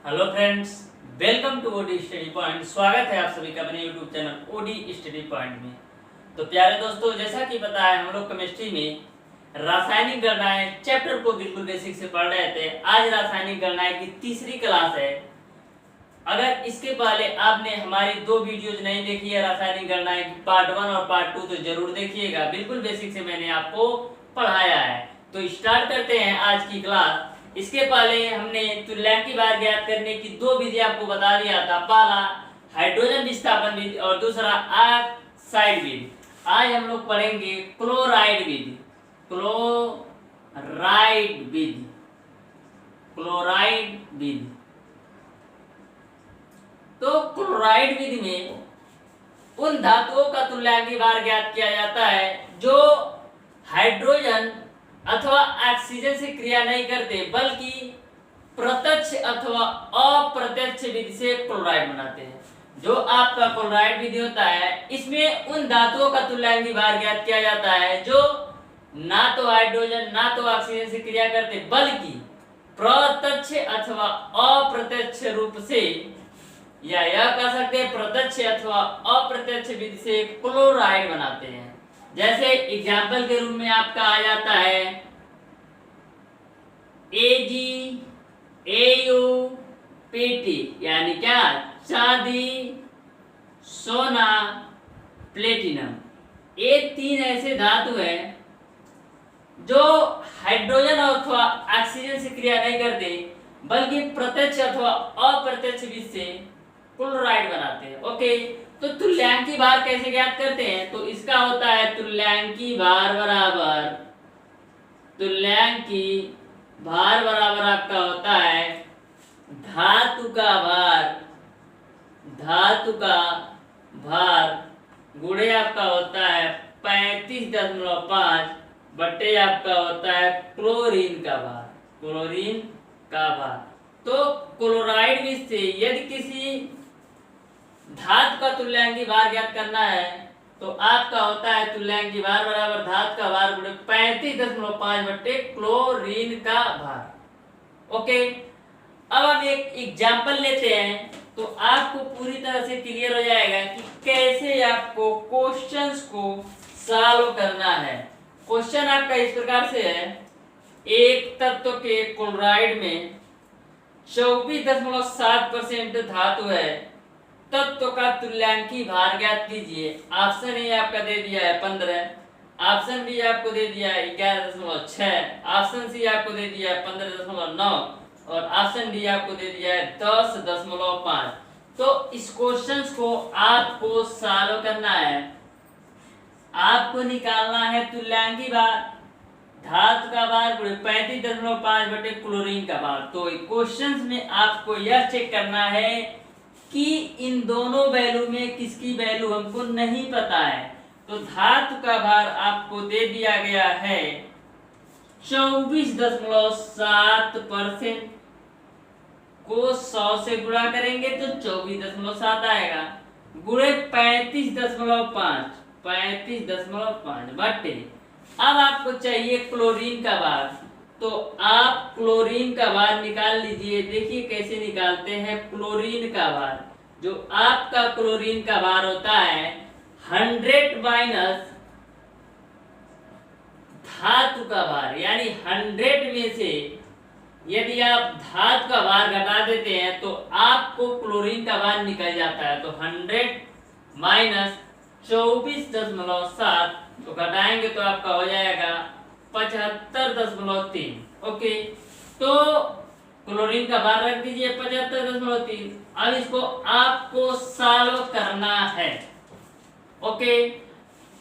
Hello friends, welcome to OD study point. स्वागत है आप सभी का अपने YouTube channel OD study point में। तो प्यारे दोस्तों, जैसा कि पता है हम लोग केमिस्ट्री में रासायनिक गणनाएं चैप्टर को बिल्कुल बेसिक से पढ़ रहे थे। आज रासायनिक गणनाएं की तीसरी क्लास है। अगर इसके पहले आपने हमारी दो वीडियोज नहीं देखी है रासायनिक गणनाएं की पार्ट 1 और पार्ट 2 तो जरूर देखिएगा। बिल्कुल बेसिक से मैंने आपको पढ़ाया है। तो स्टार्ट करते हैं आज की क्लास। इसके पहले हमने तुल्यांकी भार ज्ञात करने की दो विधि आपको बता दिया था। पहला हाइड्रोजन विस्थापन विधि और दूसरा ऑक्साइड विधि। आज हम लोग पढ़ेंगे क्लोराइड विधि। क्लोराइड विधि, क्लोराइड विधि। तो क्लोराइड विधि में उन धातुओं का तुल्यांकी भार ज्ञात किया जाता है जो हाइड्रोजन अथवा ऑक्सीजन से क्रिया नहीं करते, बल्कि प्रत्यक्ष अथवा अप्रत्यक्ष विधि से क्लोराइड बनाते हैं। जो आपका क्लोराइड विधि होता है, इसमें उन धातुओं का तुल्यांकी भार ज्ञात किया जाता है जो ना तो हाइड्रोजन ना तो ऑक्सीजन से क्रिया करते, बल्कि प्रत्यक्ष अथवा अप्रत्यक्ष रूप से, या यह कह सकते हैं प्रत्यक्ष अथवा अप्रत्यक्ष विधि से क्लोराइड बनाते हैं। जैसे एग्जाम्पल के रूप में आपका आ जाता है AgAuPt, यानी क्या, चांदी, सोना, प्लेटिनम। ये तीन ऐसे धातु हैं जो हाइड्रोजन अथवा ऑक्सीजन से क्रिया नहीं करते, बल्कि प्रत्यक्ष अथवा अप्रत्यक्ष विधि से क्लोराइड बनाते हैं। ओके, तो तुल्यांकी भार कैसे ज्ञात करते हैं? तो इसका होता है तुल्यांकी भार बराबर, तुल्यांकी भार बराबर आपका होता है धातु का भार, धातु का भार गुणे आपका होता है 35.5 बटे आपका होता है क्लोरीन का भार, क्लोरीन का भार। तो क्लोराइड विधि से यदि किसी धातु का तुल्यांकी भार ज्ञात करना है तो आपका होता है तुल्यांकी भार बराबर धातु का भार गुणे 35.5 बटे क्लोरीन का भार। ओके, अब हम एक एग्जाम्पल लेते हैं तो आपको पूरी तरह से क्लियर हो जाएगा कि कैसे आपको क्वेश्चंस को सॉल्व करना है। क्वेश्चन आपका इस प्रकार से है, एक तत्व के क्लोराइड में 24.7% धातु है, तत्व का तुल्यांकी भार ज्ञात कीजिए। ऑप्शन ए आपका दे दिया है 15, ऑप्शन बी आपको दे दिया है 11.6, ऑप्शन सी आपको दे दिया है 15.9 और ऑप्शन डी आपको दे दिया है 10.5। तो इस क्वेश्चन को आपको सॉल्व करना है। आपको निकालना है तुल्यांकी भार, धातु का भार गुणे 35.5 बटे क्लोरीन का भार। तो क्वेश्चन में आपको यह चेक करना है कि इन दोनों वैल्यू में किसकी वैल्यू हमको नहीं पता है। तो धातु का भार आपको दे दिया गया है 24.7%, को 100 से गुणा करेंगे तो 24.7 आएगा, गुणे 35.5 बटे। अब आपको चाहिए क्लोरीन का भार, तो आप क्लोरीन का भार निकाल लीजिए। देखिए कैसे निकालते हैं क्लोरीन का भार। जो आपका क्लोरीन का भार होता है 100 माइनस धातु का भार, यानी 100 में से यदि आप धातु का भार घटा देते हैं तो आपको क्लोरीन का भार निकल जाता है। तो 100 माइनस 24.7 तो घटाएंगे तो आपका हो जाएगा 75.3। ओके, तो क्लोरीन का भार रख दीजिए 75.3। अब इसको आपको सॉल्व करना है। ओके,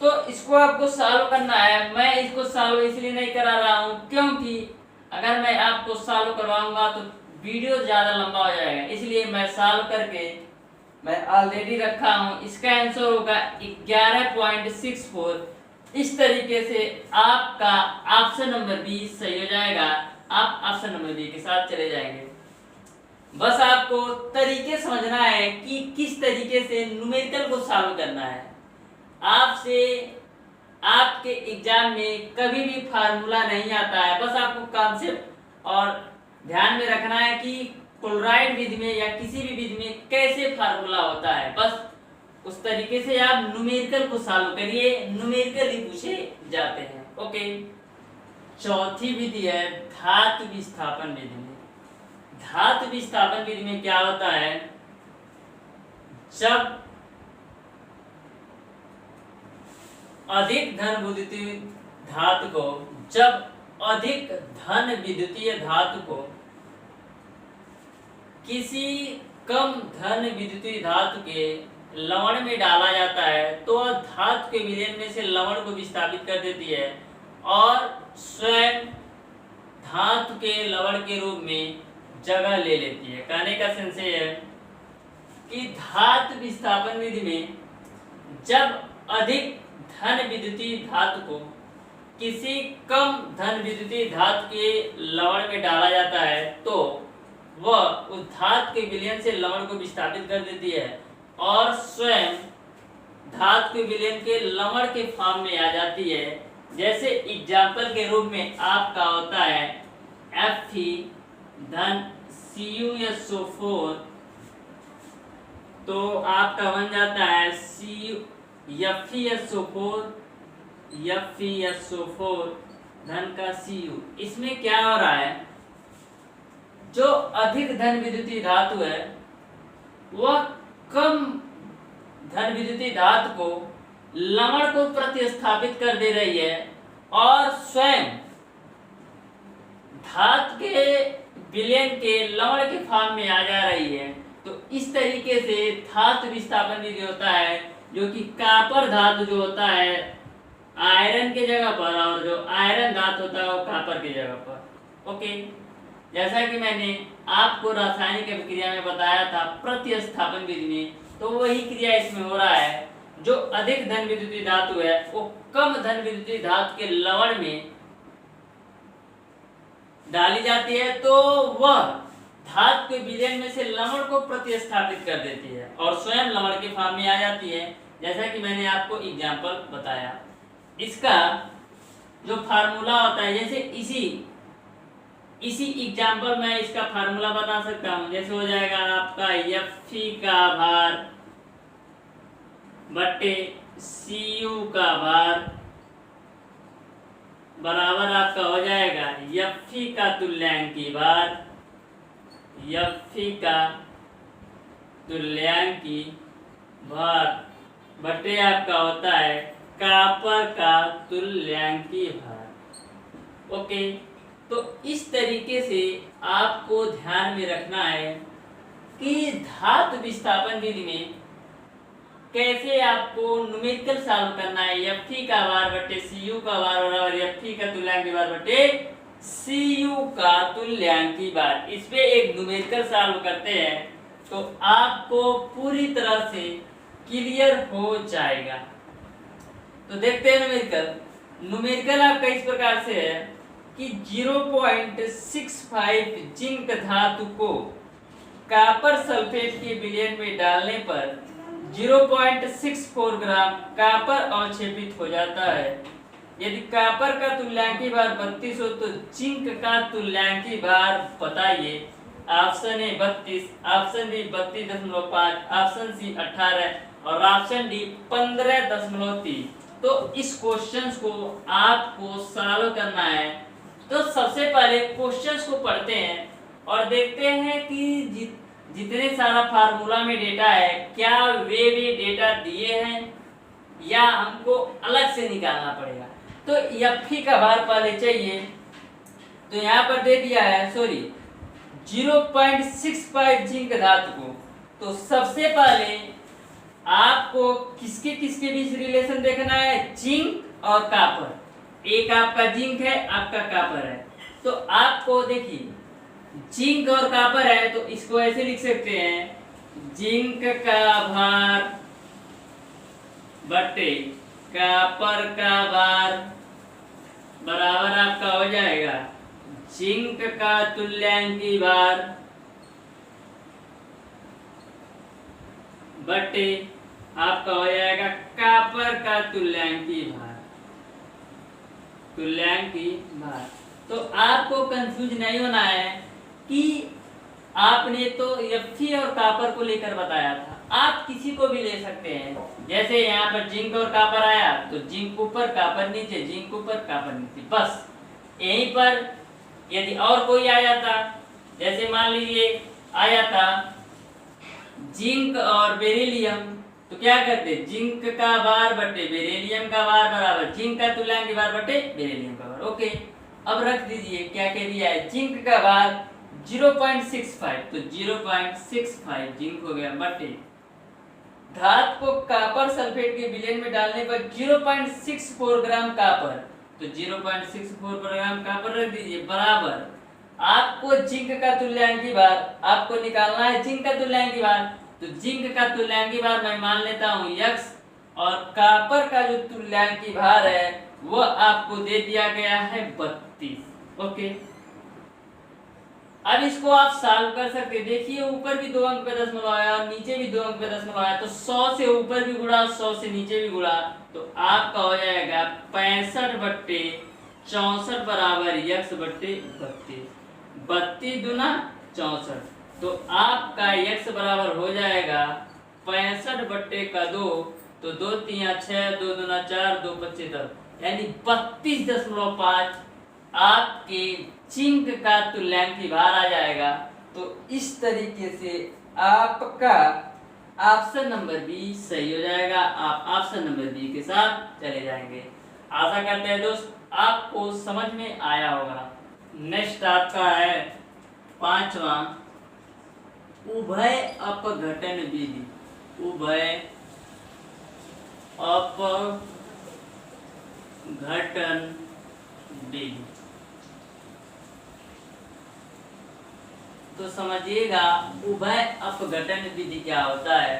तो इसको आपको सॉल्व करना है। मैं इसको सॉल्व इसलिए नहीं करा रहा हूं क्योंकि अगर मैं आपको सॉल्व करवाऊंगा तो वीडियो ज्यादा लंबा हो जाएगा, इसलिए मैं सॉल्व करके मैं ऑलरेडी रखा हूं। इसका आंसर होगा 11.64। इस तरीके से आपका ऑप्शन नंबर बी सही हो जाएगा। आप ऑप्शन नंबर बी के साथ चले जाएंगे। बस आपको तरीके समझना है कि किस तरीके से न्यूमेरिकल को सॉल्व करना है। आपसे आपके एग्जाम में कभी भी फार्मूला नहीं आता है, बस आपको कॉन्सेप्ट और ध्यान में रखना है कि क्लोराइड विधि में या किसी भी विधि में कैसे फार्मूला होता है, बस उस तरीके से आप न्यूमेरिकल को सॉल्व करिए, न्यूमेरिकल ही पूछे जाते हैं। ओके, चौथी विधि है धातु विस्थापन विधि में। धातु विस्थापन विधि में क्या होता है, जब अधिक धन विद्युतीय धातु को किसी कम धन विद्युतीय धातु के लवण में डाला जाता है तो धातु के विलयन में से लवण को विस्थापित कर देती है और स्वयं धातु के लवण के रूप में जगह ले लेती है। कहने का सेंस ये है कि धातु विस्थापन विधि में जब अधिक धन विद्युतीय धातु को किसी कम धन विद्युतीय धातु के लवण में डाला जाता है तो वह उस धातु के विलयन से लवण को विस्थापित कर देती है और स्वयं धातु के विलयन के लवण के फॉर्म में आ जाती है। जैसे एग्जाम्पल के रूप में आपका होता है Fe धन CuSO4, तो आपका बन जाता है FeSO4 धन का Cu। इसमें क्या हो रहा है, जो अधिक धन विद्युतीय धातु है वह कम धन विद्युतीय धातु को लवण को प्रतिस्थापित कर दे रही है और स्वयं धातु के विलयन के लवण के फॉर्म में आ जा रही है। तो इस तरीके से धातु विस्थापन विधि होता है, जो कि कॉपर धातु जो होता है आयरन के जगह पर और जो आयरन धातु होता है वो कॉपर की जगह पर। ओके, जैसा कि मैंने आपको रासायनिक अभिक्रिया में बताया था प्रतिस्थापन विधि में, तो वही क्रिया इसमें हो रहा है। जो अधिक धन विद्युतीय धातु है वो कम धन विद्युतीय धातु के लवण में डाली जाती है तो वह धातु के विलयन में से लवण को प्रतिस्थापित कर देती है और स्वयं लवण के फॉर्म में आ जाती है, जैसा कि मैंने आपको एग्जाम्पल बताया। इसका जो फार्मूला होता है, जैसे इसी एग्जाम्पल में इसका फार्मूला बता सकता हूँ। जैसे हो जाएगा आपका Fe का भार बटे Cu का भार बराबर आपका हो जाएगा Fe का तुल्यांकी भार, Fe का तुल्यांकी भार बटे आपका होता है कॉपर का तुल्यांकी भार। ओके, तो इस तरीके से आपको ध्यान में रखना है कि धातु विस्थापन विधि में कैसे आपको न्यूमेरिकल सॉल्व करना है। Fe का भार बटे Cu का भार बराबर Fe का तुल्यांकी भार बटे Cu का तुल्यांकी भार। इस पे एक न्यूमेरिकल सॉल्व करते हैं तो आपको पूरी तरह से क्लियर हो जाएगा। तो देखते हैं न्यूमेरिकल आपका इस प्रकार से है कि 0.65 जिंक धातु को कॉपर सल्फेट के विलयन में डालने पर 0.64 ग्राम कॉपर अवक्षेपित हो जाता है। यदि कॉपर का तुल्यांकी भार 32 हो तो जिंक का तुल्यांकी भार बताइए। Option A 32, option B 32.5, option C 18 और ऑप्शन डी 15.3। तो इस क्वेश्चंस को आपको सॉल्व करना है। तो सबसे पहले क्वेश्चंस को पढ़ते हैं और देखते हैं कि जितने सारा फार्मूला में डेटा है क्या वे डेटा दिए हैं या हमको अलग से निकालना पड़ेगा। तो Fe का भार पहले चाहिए, तो यहाँ पर दे दिया है 0.65 जिंक धातु को। तो सबसे पहले आपको किसके किसके बीच रिलेशन देखना है, जिंक और कॉपर। एक आपका जिंक है, आपका कॉपर है। तो आपको देखिए जिंक और कॉपर है तो इसको ऐसे लिख सकते हैं जिंक का भार बटे कॉपर का भार बराबर आपका हो जाएगा जिंक का तुल्यांकी भार बटे आपका हो जाएगा कॉपर का तुल्यांकी भार। तो आपको कंफ्यूज नहीं होना है कि आपने तो Fe और कॉपर को लेकर बताया था, आप किसी को भी ले सकते हैं। जैसे यहाँ पर जिंक और कॉपर आया तो जिंक ऊपर कॉपर नीचे, जिंक ऊपर कॉपर नीचे, बस यहीं पर। यदि और कोई आ जाता, जैसे मान लीजिए आया था जिंक और बेरिलियम, तो क्या करते, जिंक का भार बटे बेरिलियम का भार बराबर जिंक का तुल्यांक भार बटे बेरिलियम का भार। ओके, अब रख दीजिए, क्या कह दिया है, जिंक का भार 0.65, तो 0.65 जिंक हो गया बटे धात को कॉपर सल्फेट के विलयन में डालने पर 0.64 ग्राम कॉपर, तो 0.64 ग्राम कॉपर रख दीजिए बराबर आपको जिंक का तुल्यांकी भार आपको निकालना है, जिंक का तुल्यांकी भार, तो जिंक का तुल्यांकी भार मैं मान लेता हूँ x, और कॉपर का जो तुल्यांकी भार है वो आपको दे दिया गया है 32। ओके, अब इसको आप सॉल्व कर सकते हैं। देखिए ऊपर भी 2 अंक पे दशमलव आया और नीचे भी 2 अंक पे दशमलव आया, तो 100 से ऊपर भी गुणा 100 से नीचे भी गुणा, तो आपका हो जाएगा 65 बट्टे 64 बराबर x बट्टे 32, 32 दूना 64, तो आपका x बराबर हो जाएगा 65 बट्टे का 2, तो 2 3 6, 2 दूना 4, 2 25 10, यानी 32.5 आपके जिंक का तुल्यांकी भार आ जाएगा। तो इस तरीके से आपका ऑप्शन नंबर बी सही हो जाएगा। आप ऑप्शन नंबर बी के साथ चले जाएंगे। आशा करते हैं दोस्त आपको समझ में आया होगा। नेक्स्ट आपका है 5वां, उभय अपघटन विधि। उभय अपघटन विधि, तो समझिएगा उभय अपघटन विधि क्या होता है।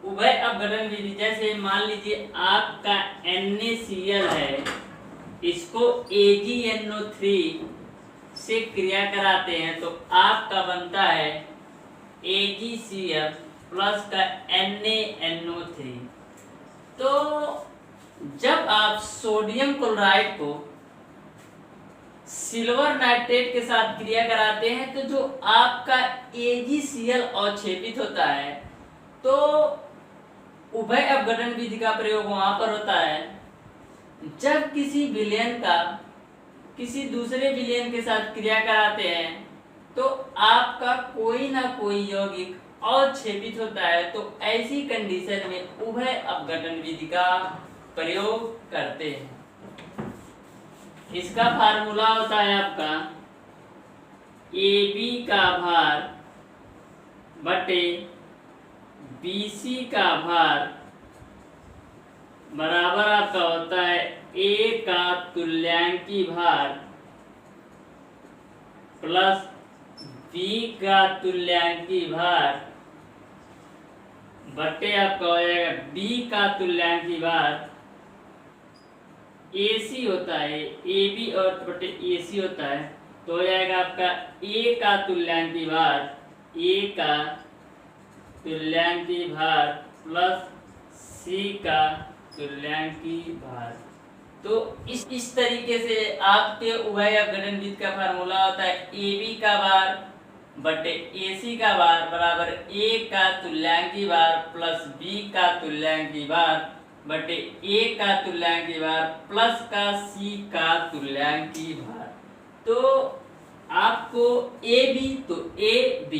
उभय अपघटन विधि, जैसे मान लीजिए आपका NaCl है, इसको AgNO3 से क्रिया कराते हैं तो आपका बनता है AgCl प्लस का NaNO3। तो जब आप सोडियम क्लोराइड को सिल्वर नाइट्रेट के साथ क्रिया कराते हैं तो जो आपका AgCl अवक्षेपित होता है, तो उभय अपघटन विधि का प्रयोग वहां पर होता है जब किसी विलयन का किसी दूसरे विलयन के साथ क्रिया कराते हैं तो आपका कोई ना कोई यौगिक अवक्षेपित होता है, तो ऐसी कंडीशन में उभय अपघटन विधि का प्रयोग करते हैं। इसका फार्मूला होता है आपका AB का भार बटे BC का भार बराबर आपका होता है A का तुल्यांकी भार प्लस B का तुल्यांकी भार बटे आपका हो जाएगा B का तुल्यांकी भार। AC होता है, AB और बटे AC होता है, तो हो जाएगा आपका A का तुल्यांकी भार, A का तुल्यांकी भार प्लस C का तुल्यांकी भार। तो इस तरीके से आपके उभय अपघटन विधि का फार्मूला होता है AB का भार बटे AC का भार बराबर A का तुल्यांकी भार प्लस B का तुल्यांकी भार बटे A का तुल्यांकी भार प्लस का C का तुल्यांकी भार। तो आपको AB तो AB,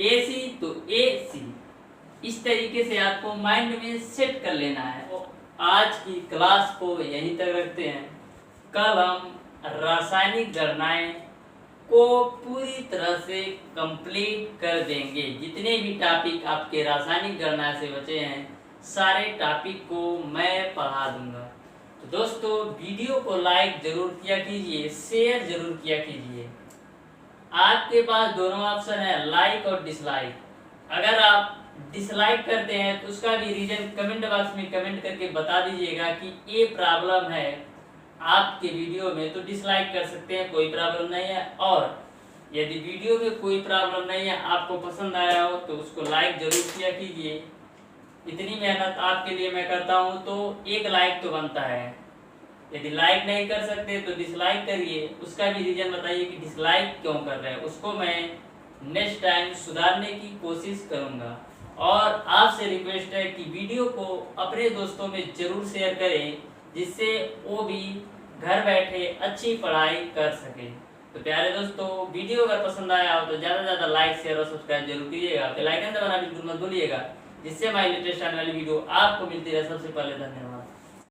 AC तो AC, इस तरीके से आपको माइंड में सेट कर लेना है। तो आज की क्लास को यहीं तक रखते हैं। कल हम रासायनिक गणनाएं को पूरी तरह से कंप्लीट कर देंगे। जितने भी टॉपिक आपके रासायनिक गणना से बचे हैं सारे टॉपिक को मैं पढ़ा दूंगा। तो दोस्तों वीडियो को लाइक जरूर किया कीजिए, शेयर जरूर किया कीजिए। आपके पास दोनों ऑप्शन है, लाइक और डिसलाइक। अगर आप डिसलाइक करते हैं तो उसका भी रीजन कमेंट बॉक्स में कमेंट करके बता दीजिएगा कि ये प्रॉब्लम है आपके वीडियो में, तो डिसलाइक कर सकते हैं, कोई प्रॉब्लम नहीं है। और यदि वीडियो में कोई प्रॉब्लम नहीं है, आपको पसंद आया हो तो उसको लाइक जरूर किया कीजिए। इतनी मेहनत आपके लिए मैं करता हूँ तो एक लाइक तो बनता है। यदि लाइक नहीं कर सकते तो डिसलाइक करिए, उसका भी रीजन बताइए कि डिसलाइक क्यों कर रहे हैं, उसको मैं नेक्स्ट टाइम सुधारने की कोशिश करूँगा। और आपसे रिक्वेस्ट है कि वीडियो को अपने दोस्तों में ज़रूर शेयर करें, जिससे वो भी घर बैठे अच्छी पढ़ाई कर सकें। तो प्यारे दोस्तों, वीडियो अगर पसंद आया हो तो ज़्यादा से ज़्यादा लाइक, शेयर और सब्सक्राइब जरूर कीजिएगा। बेल आइकन दबाना बिल्कुल मत भूलिएगा, जिससे हमारी लेटेस्ट आने वाली वीडियो आपको मिलती रहे सबसे पहले। धन्यवाद।